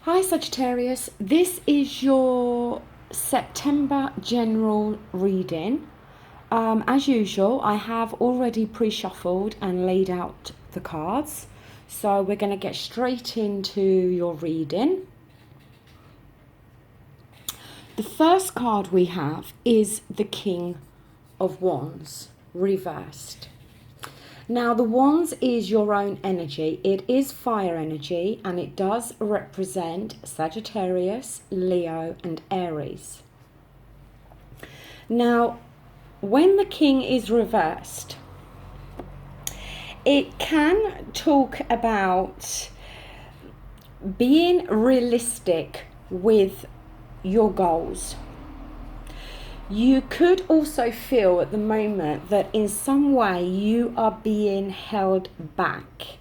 Hi Sagittarius, this is your September general reading. As usual, I have already pre-shuffled and laid out the cards. So we're going to get straight into your reading. The first card we have is the King of Wands, reversed. Now, the Wands is your own energy. It is fire energy, and it does represent Sagittarius, Leo, and Aries. Now, when the King is reversed, it can talk about being realistic with your goals. You could also feel at the moment that in some way you are being held back,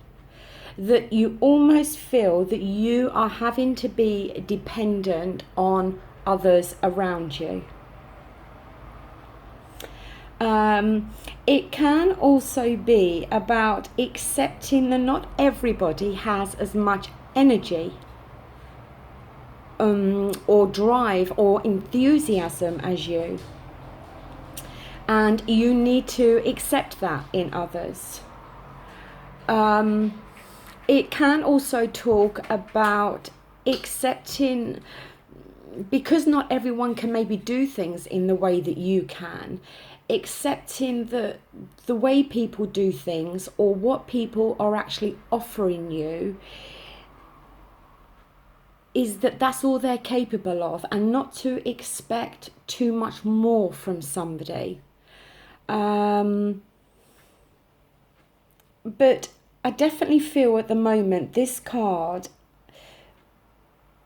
that you almost feel that you are having to be dependent on others around you. It can also be about accepting that not everybody has as much energy or drive or enthusiasm as you, and you need to accept that in others. It can also talk about accepting, because not everyone can maybe do things in the way that you can, accepting the way people do things or what people are actually offering you is that's all they're capable of, and not to expect too much more from somebody. But I definitely feel at the moment this card,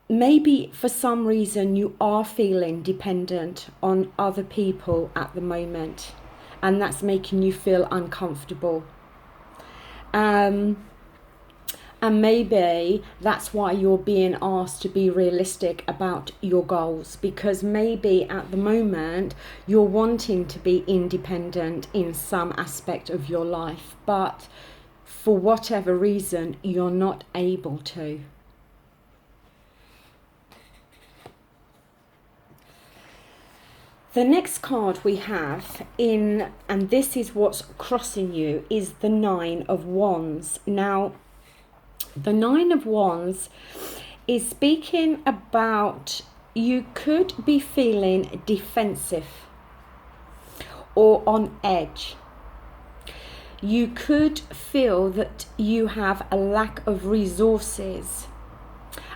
maybe for some reason you are feeling dependent on other people at the moment, and that's making you feel uncomfortable. And maybe that's why you're being asked to be realistic about your goals, because maybe at the moment you're wanting to be independent in some aspect of your life, but for whatever reason you're not able to. The next card we have in, and this is what's crossing you, is the Nine of Wands. Now, the Nine of Wands is speaking about you could be feeling defensive or on edge. You could feel that you have a lack of resources,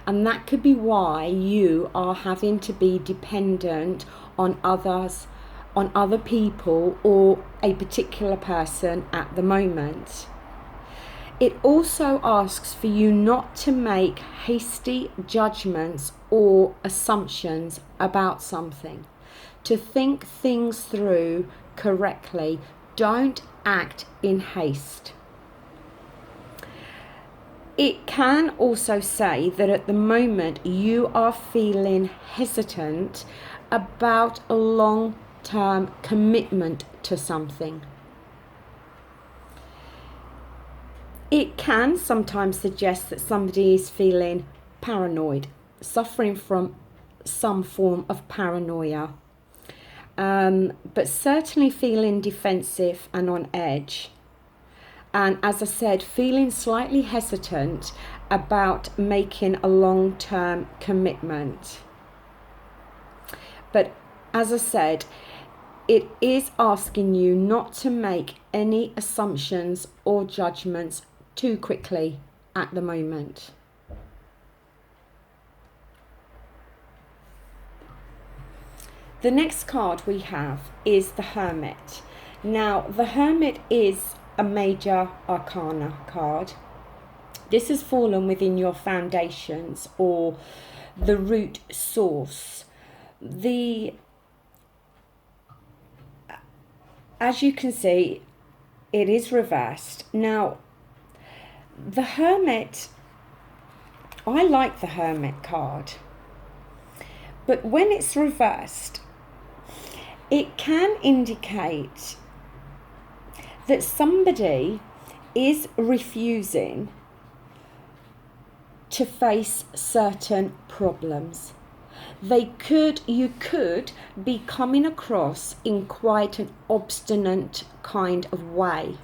and that could be why you are having to be dependent on others, on other people or a particular person at the moment. It also asks for you not to make hasty judgments or assumptions about something, to think things through correctly. Don't act in haste. It can also say that at the moment you are feeling hesitant about a long-term commitment to something. It can sometimes suggest that somebody is feeling paranoid, suffering from some form of paranoia, but certainly feeling defensive and on edge. And as I said, feeling slightly hesitant about making a long-term commitment. But as I said, it is asking you not to make any assumptions or judgments too quickly at the moment. The next card we have is the Hermit. Now, the Hermit is a major arcana card. This has fallen within your foundations or the root source. As you can see, it is reversed. Now, the Hermit, I like the Hermit card, but when it's reversed, it can indicate that somebody is refusing to face certain problems. You could be coming across in quite an obstinate kind of way.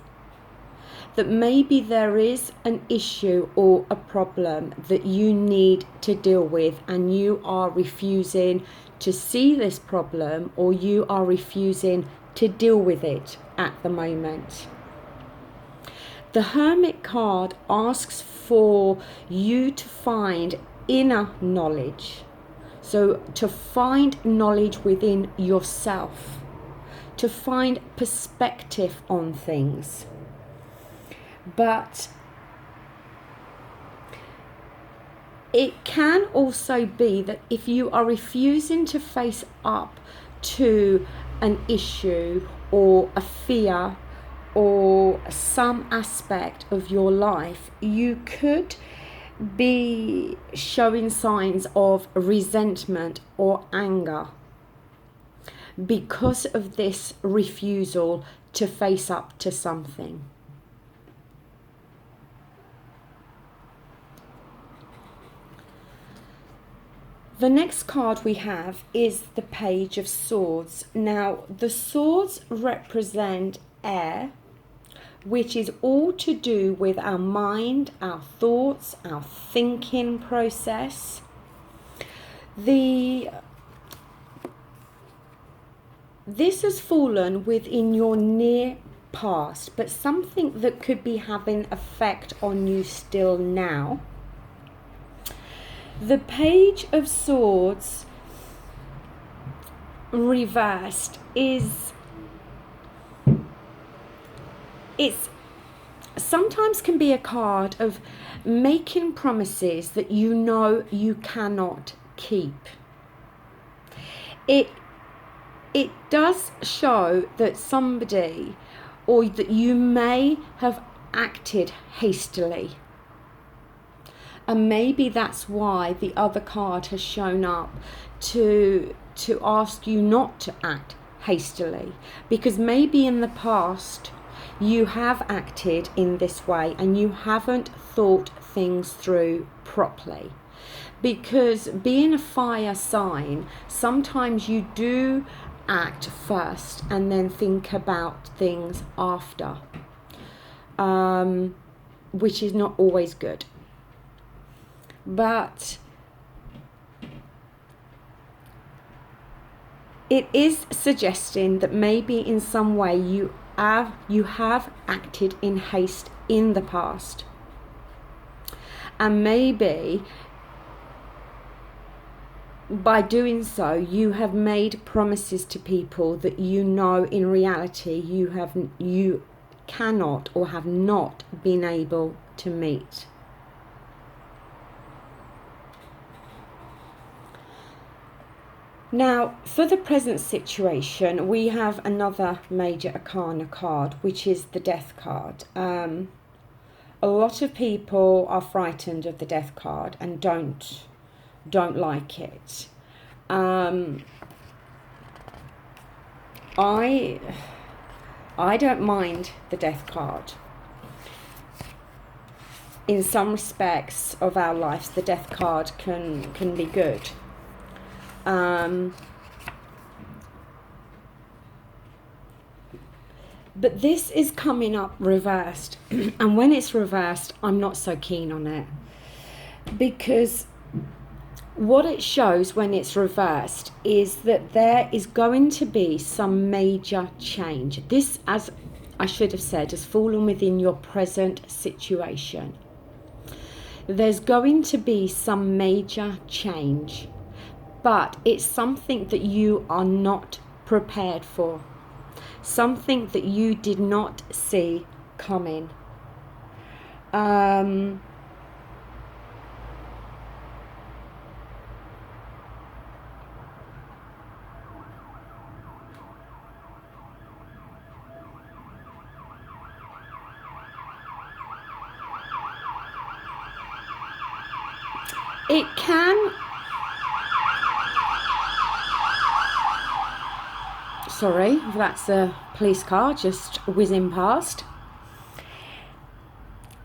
That maybe there is an issue or a problem that you need to deal with, and you are refusing to see this problem, or you are refusing to deal with it at the moment. The Hermit card asks for you to find inner knowledge. So to find knowledge within yourself, to find perspective on things. But it can also be that if you are refusing to face up to an issue or a fear or some aspect of your life, you could be showing signs of resentment or anger because of this refusal to face up to something. The next card we have is the Page of Swords. Now, the swords represent air, which is all to do with our mind, our thoughts, our thinking process. This has fallen within your near past, but something that could be having effect on you still now. The Page of Swords reversed it's sometimes can be a card of making promises that you know you cannot keep. It does show that somebody, or that you may have acted hastily. And maybe that's why the other card has shown up to ask you not to act hastily. Because maybe in the past you have acted in this way and you haven't thought things through properly. Because being a fire sign, sometimes you do act first and then think about things after, which is not always good. But it is suggesting that maybe in some way you have acted in haste in the past, and maybe by doing so you have made promises to people that you know in reality you cannot or have not been able to meet. Now, for the present situation, we have another major arcana card, which is the Death card. A lot of people are frightened of the Death card and don't like it. I don't mind the Death card. In some respects of our lives, the Death card can be good. But this is coming up reversed, and when it's reversed, I'm not so keen on it, because what it shows when it's reversed is that there is going to be some major change. This, as I should have said, has fallen within your present situation. There's going to be some major change, but it's something that you are not prepared for, something that you did not see coming. It can... Sorry, that's a police car just whizzing past.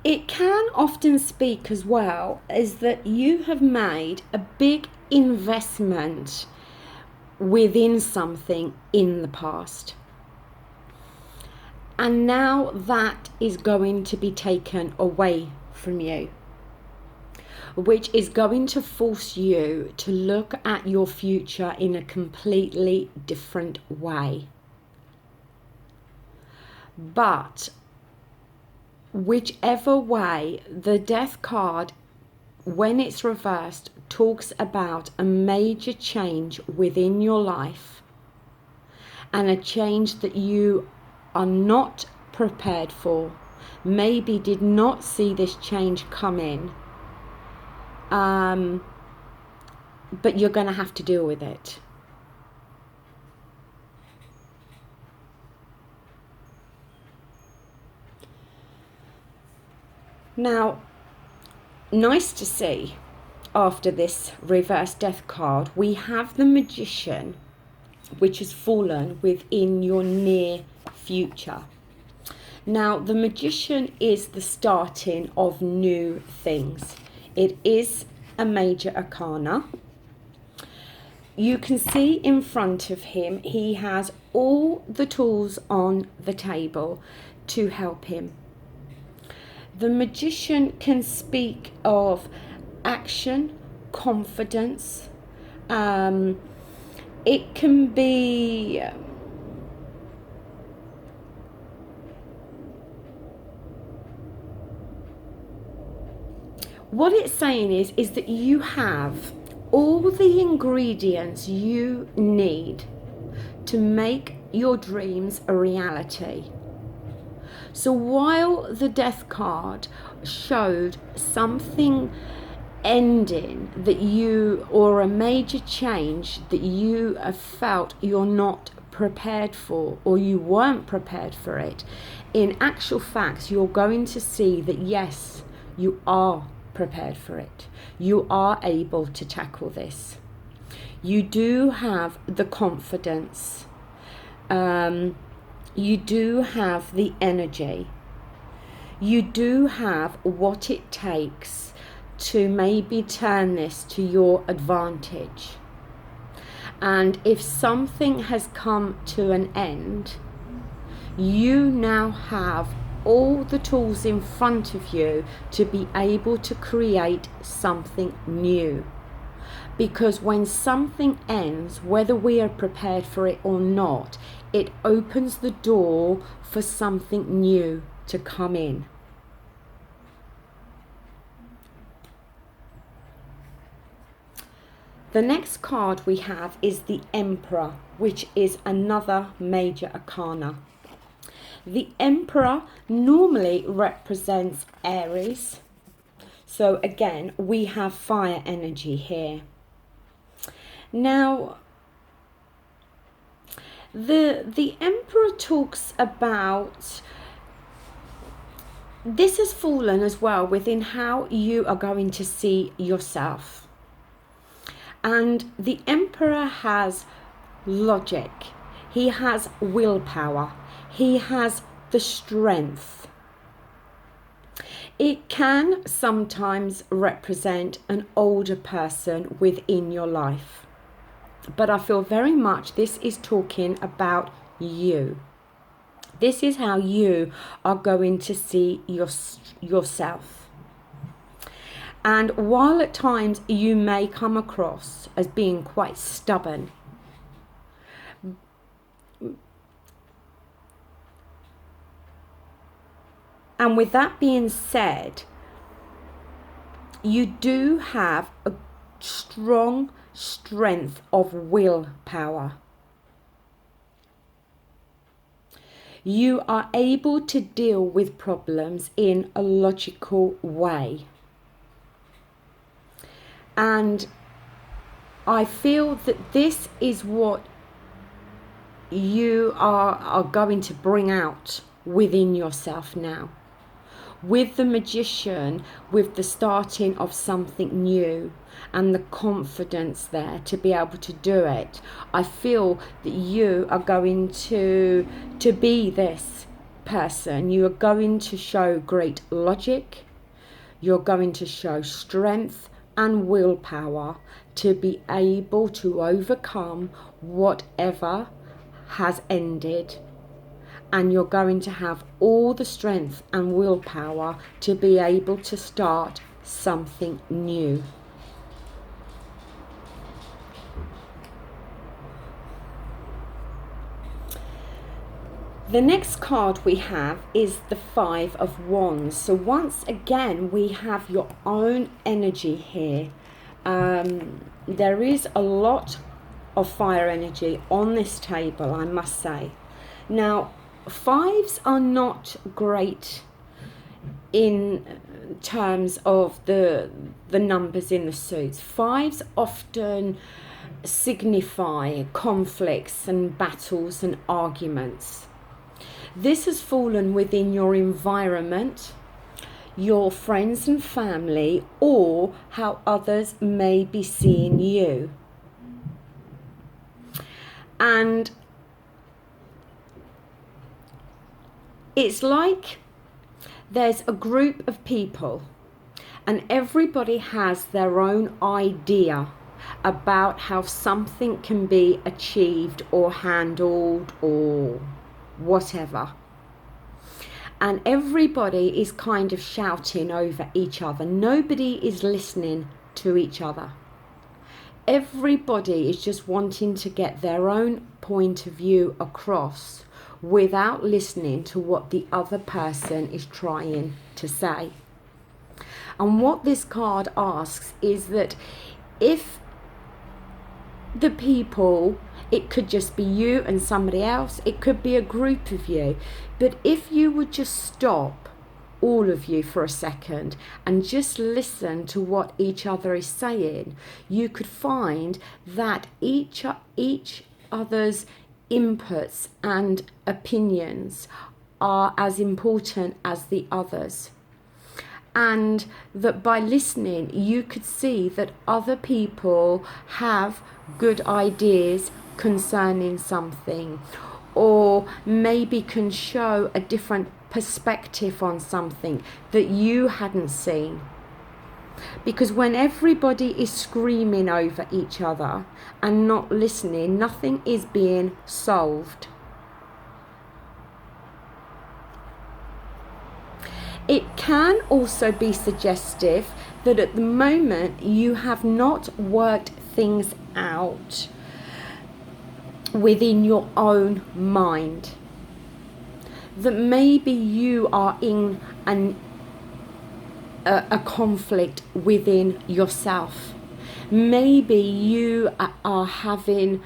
it can often speak as well is that you have made a big investment within something in the past. And now that is going to be taken away from you, which is going to force you to look at your future in a completely different way. But whichever way, the Death card, when it's reversed, talks about a major change within your life, and a change that you are not prepared for, maybe did not see this change come in, but you're going to have to deal with it. Now, nice to see, after this reverse Death card, we have the Magician, which has fallen within your near future. Now, the Magician is the starting of new things. It is a major arcana. You can see in front of him, he has all the tools on the table to help him. The Magician can speak of action, confidence. It can be what it's saying is that you have all the ingredients you need to make your dreams a reality. So while the Death card showed something ending that you, or a major change that you have felt you're not prepared for, or you weren't prepared for it, in actual fact, you're going to see that yes, you are prepared for it. You are able to tackle this. You do have the confidence. You do have the energy. You do have what it takes to maybe turn this to your advantage. And if something has come to an end, you now have all the tools in front of you to be able to create something new. Because when something ends, whether we are prepared for it or not, it opens the door for something new to come in. The next card we have is the Emperor, which is another major arcana. The Emperor normally represents Aries. So again, we have fire energy here. Now, the Emperor talks about, this has fallen as well within how you are going to see yourself. And the Emperor has logic. He has willpower. He has the strength. It can sometimes represent an older person within your life. But I feel very much this is talking about you. This is how you are going to see yourself. And while at times you may come across as being quite stubborn, and with that being said, you do have a strong strength of willpower. You are able to deal with problems in a logical way. And I feel that this is what you are going to bring out within yourself now. With the Magician, with the starting of something new and the confidence there to be able to do it, I feel that you are going to be this person, you are going to show great logic, you're going to show strength and willpower to be able to overcome whatever has ended, and you're going to have all the strength and willpower to be able to start something new. The next card we have is the Five of Wands. So once again, we have your own energy here. There is a lot of fire energy on this table, I must say. Now, fives are not great in terms of the numbers in the suits. Fives often signify conflicts and battles and arguments. This has fallen within your environment, your friends and family, or how others may be seeing you. And it's like there's a group of people and everybody has their own idea about how something can be achieved or handled or whatever. And everybody is kind of shouting over each other. Nobody is listening to each other. Everybody is just wanting to get their own point of view across without listening to what the other person is trying to say. And what this card asks is that if the people, it could just be you and somebody else, it could be a group of you, but if you would just stop, all of you, for a second and just listen to what each other is saying, you could find that each other's inputs and opinions are as important as the others. And that by listening, you could see that other people have good ideas concerning something, or maybe can show a different perspective on something that you hadn't seen. Because when everybody is screaming over each other and not listening, nothing is being solved. It can also be suggestive that at the moment you have not worked things out within your own mind. That maybe you are in a conflict within yourself. Maybe you are having,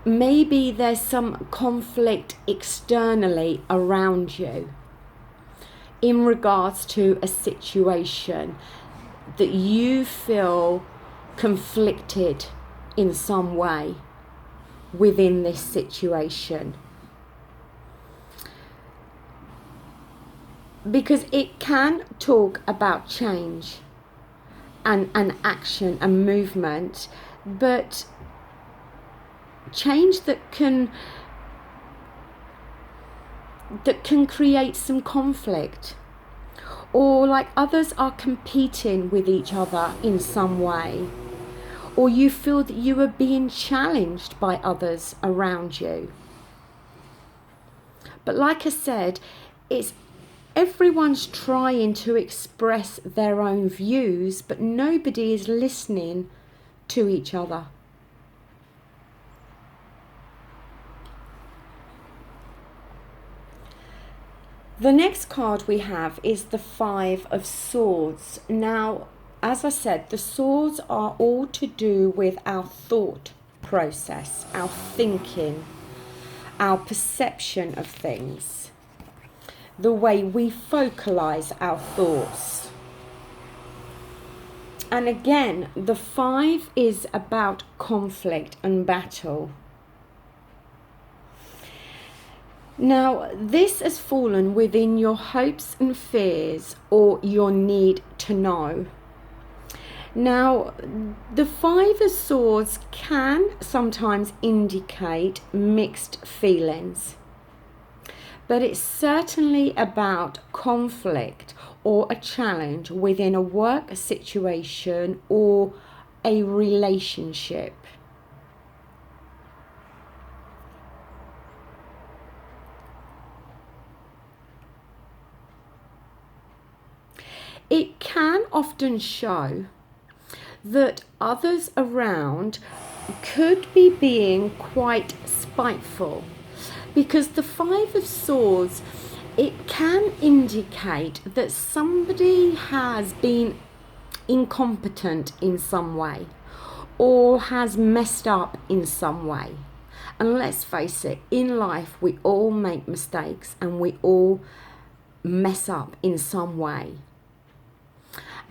maybe there's some conflict externally around you in regards to a situation that you feel conflicted in some way within this situation. Because it can talk about change and action and movement, but change that can create some conflict, or like others are competing with each other in some way, or you feel that you are being challenged by others around you. But like I said, it's everyone's trying to express their own views, but nobody is listening to each other. The next card we have is the Five of Swords. Now, as I said, the swords are all to do with our thought process, our thinking, our perception of things, the way we focalize our thoughts. And again, the five is about conflict and battle. Now, this has fallen within your hopes and fears, or your need to know. Now, the Five of Swords can sometimes indicate mixed feelings. but it's certainly about conflict or a challenge within a work situation or a relationship. It can often show that others around could be being quite spiteful, because the Five of Swords, it can indicate that somebody has been incompetent in some way or has messed up in some way. And let's face it, in life we all make mistakes and we all mess up in some way.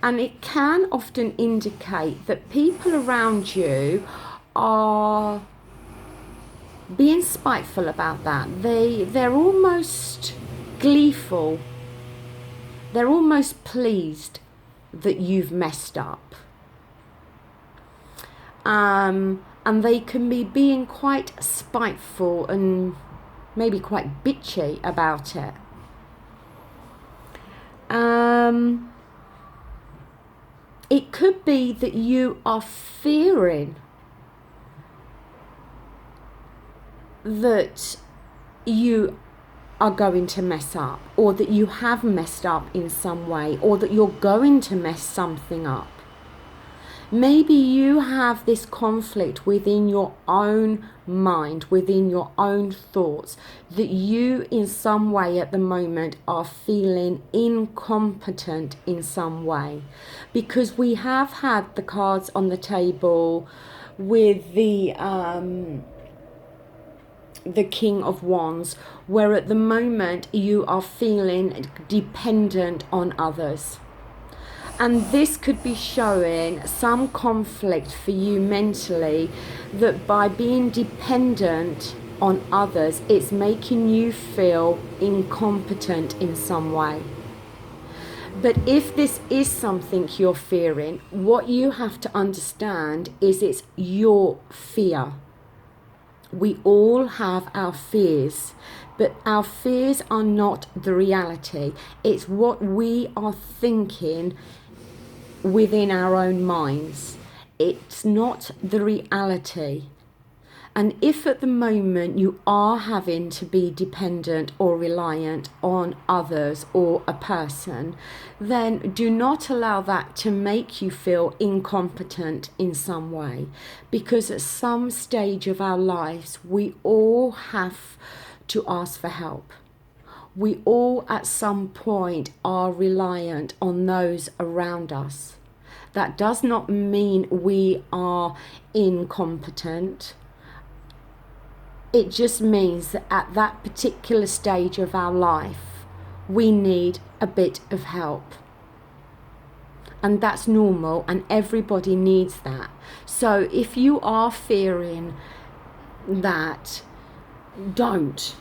And it can often indicate that people around you are being spiteful about that. They're almost gleeful. They're almost pleased that you've messed up. And they can be being quite spiteful and maybe quite bitchy about it. It could be that you are fearing that you are going to mess up, or that you have messed up in some way, or that you're going to mess something up. Maybe you have this conflict within your own mind, within your own thoughts, that you in some way at the moment are feeling incompetent in some way. Because we have had the cards on the table with the King of Wands, where at the moment you are feeling dependent on others. And this could be showing some conflict for you mentally, that by being dependent on others, it's making you feel incompetent in some way. But if this is something you're fearing, what you have to understand is it's your fear. We all have our fears, but our fears are not the reality. It's what we are thinking within our own minds. It's not the reality. And if at the moment you are having to be dependent or reliant on others or a person, then do not allow that to make you feel incompetent in some way. Because at some stage of our lives, we all have to ask for help. We all at some point are reliant on those around us. That does not mean we are incompetent. It just means that at that particular stage of our life, we need a bit of help. And that's normal, and everybody needs that. So if you are fearing that, don't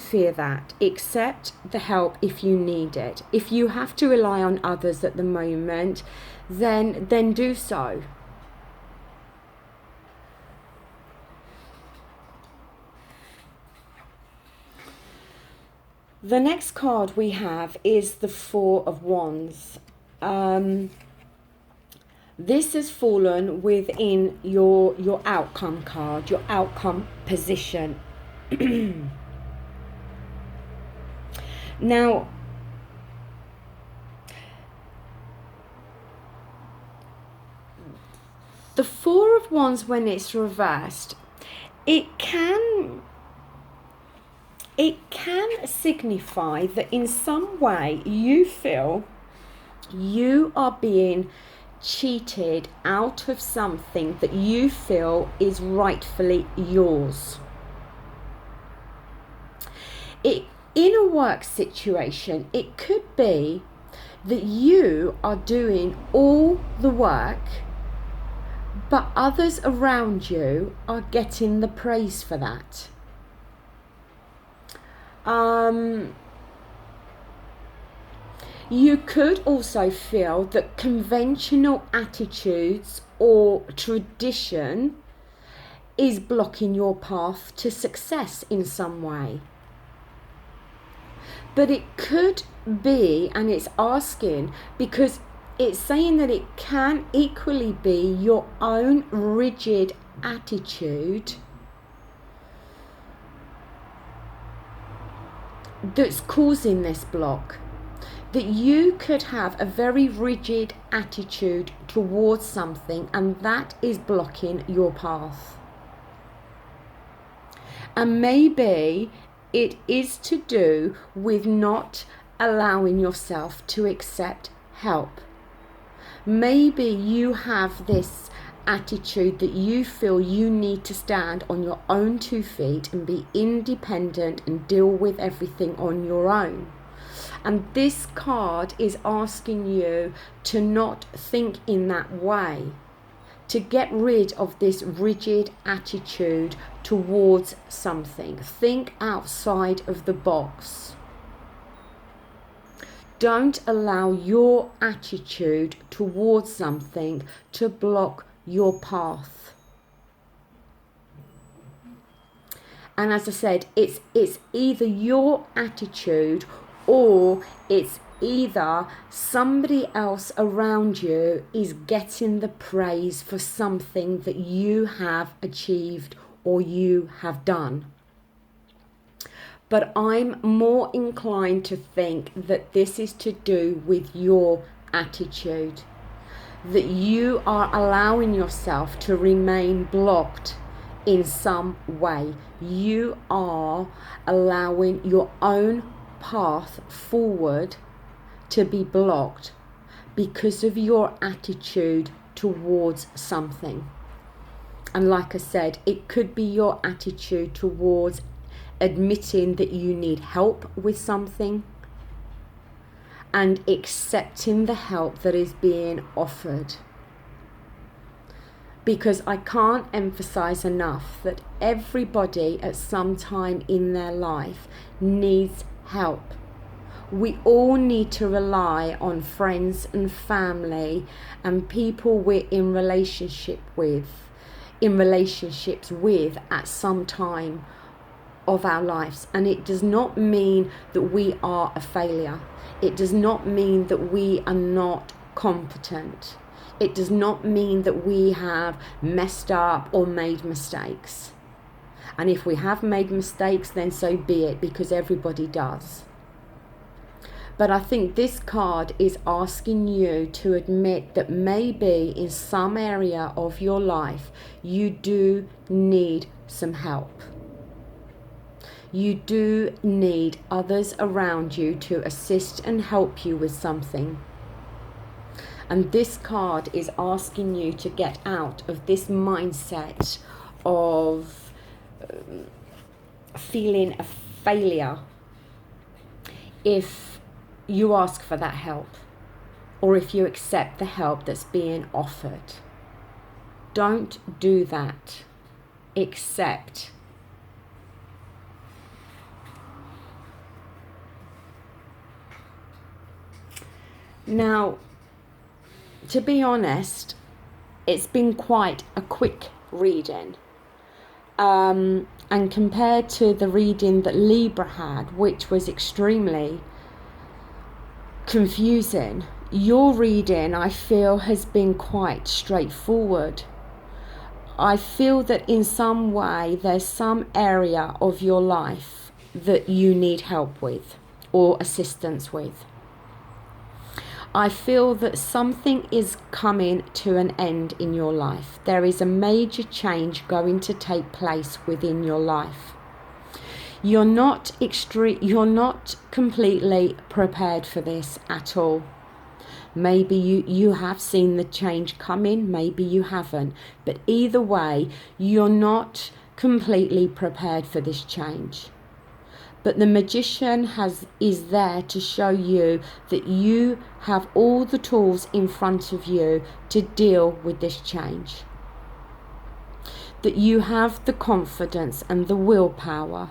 fear that. Accept the help if you need it. If you have to rely on others at the moment, then do so. The next card we have is the Four of Wands. This has fallen within your outcome card, your outcome position. Now, the Four of Wands, when it's reversed, it can signify that in some way you feel you are being cheated out of something that you feel is rightfully yours. In a work situation, it could be that you are doing all the work, but others around you are getting the praise for that. You could also feel that conventional attitudes or tradition is blocking your path to success in some way. But it could be, and it's asking, because it's saying that it can equally be your own rigid attitude that's causing this block. That you could have a very rigid attitude towards something, and that is blocking your path. And maybe it is to do with not allowing yourself to accept help. Maybe you have this attitude that you feel you need to stand on your own 2 feet and be independent and deal with everything on your own. And this card is asking you to not think in that way, to get rid of this rigid attitude towards something. Think outside of the box. Don't allow your attitude towards something to block your path. And as I said, it's either your attitude, or it's either somebody else around you is getting the praise for something that you have achieved or you have done. But I'm more inclined to think that this is to do with your attitude, that you are allowing yourself to remain blocked in some way. You are allowing your own path forward to be blocked because of your attitude towards something. And like I said, it could be your attitude towards admitting that you need help with something and accepting the help that is being offered. Because I can't emphasize enough that everybody at some time in their life needs help. We all need to rely on friends and family and people we're in relationships with at some time of our lives. And it does not mean that we are a failure. It does not mean that we are not competent. It does not mean that we have messed up or made mistakes. And if we have made mistakes, then so be it, because everybody does. But I think this card is asking you to admit that maybe in some area of your life, you do need some help. You do need others around you to assist and help you with something. And this card is asking you to get out of this mindset of feeling a failure if you ask for that help, or if you accept the help that's being offered. Don't do that. Accept. Now, to be honest, it's been quite a quick reading. And compared to the reading that Libra had, which was extremely confusing, your reading, I feel, has been quite straightforward. I feel that in some way there's some area of your life that you need help with or assistance with. I feel that something is coming to an end in your life. There is a major change going to take place within your life. You're not completely prepared for this at all. Maybe you have seen the change coming, maybe you haven't. But either way, you're not completely prepared for this change. But the magician is there to show you that you have all the tools in front of you to deal with this change. That you have the confidence and the willpower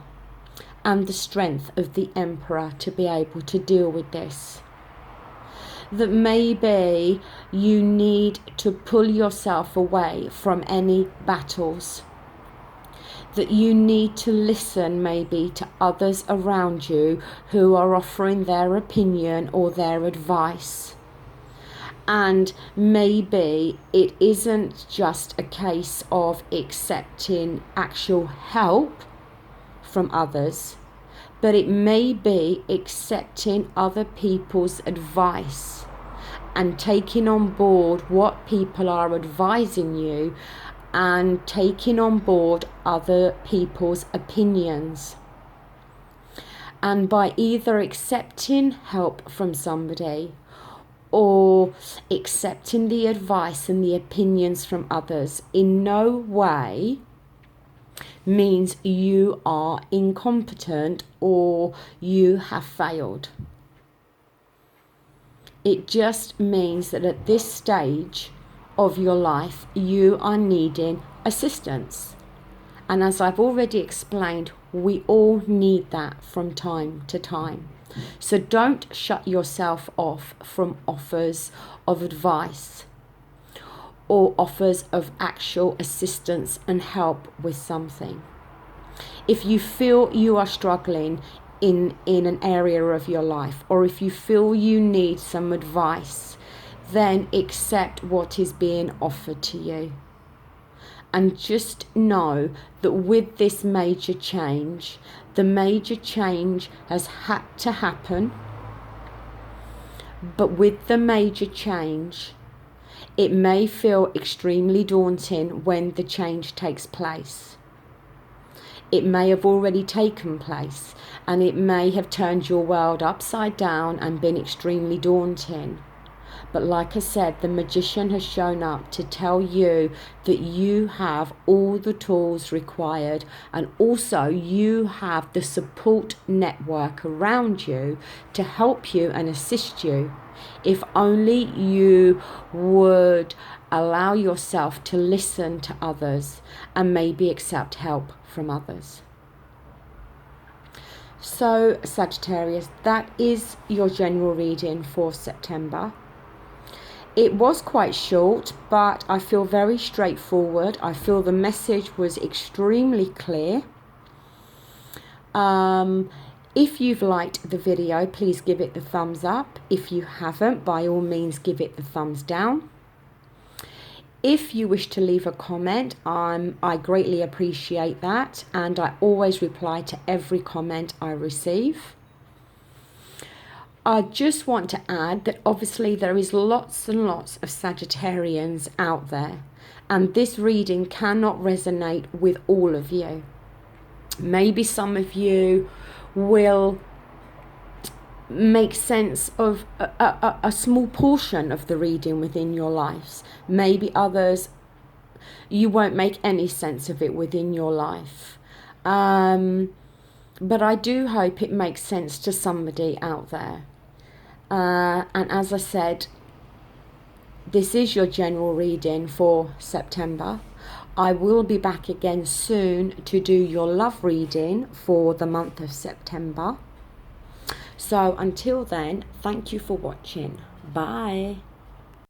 and the strength of the Emperor to be able to deal with this. That maybe you need to pull yourself away from any battles. that you need to listen maybe to others around you who are offering their opinion or their advice. And maybe it isn't just a case of accepting actual help from others, but it may be accepting other people's advice and taking on board what people are advising you and taking on board other people's opinions. And by either accepting help from somebody or accepting the advice and the opinions from others in no way means you are incompetent or you have failed. It just means that at this stage of your life, you are needing assistance. And as I've already explained, we all need that from time to time. So don't shut yourself off from offers of advice or offers of actual assistance and help with something. If you feel you are struggling in an area of your life, or if you feel you need some advice, then accept what is being offered to you. And just know that with this major change, the major change has had to happen. But with the major change, it may feel extremely daunting when the change takes place. It may have already taken place, and it may have turned your world upside down and been extremely daunting. But like I said, the magician has shown up to tell you that you have all the tools required, and also you have the support network around you to help you and assist you. If only you would allow yourself to listen to others and maybe accept help from others. So Sagittarius, that is your general reading for September. It was quite short, but I feel very straightforward. I feel the message was extremely clear. If you've liked the video, please give it the thumbs up. If you haven't, by all means, give it the thumbs down. If you wish to leave a comment, I greatly appreciate that, and I always reply to every comment I receive. I just want to add that obviously there is lots and lots of Sagittarians out there, and this reading cannot resonate with all of you. Maybe some of you will make sense of a small portion of the reading within your lives. Maybe others, you won't make any sense of it within your life. But I do hope it makes sense to somebody out there. And as I said, this is your general reading for September. I will be back again soon to do your love reading for the month of September. So until then, thank you for watching. Bye.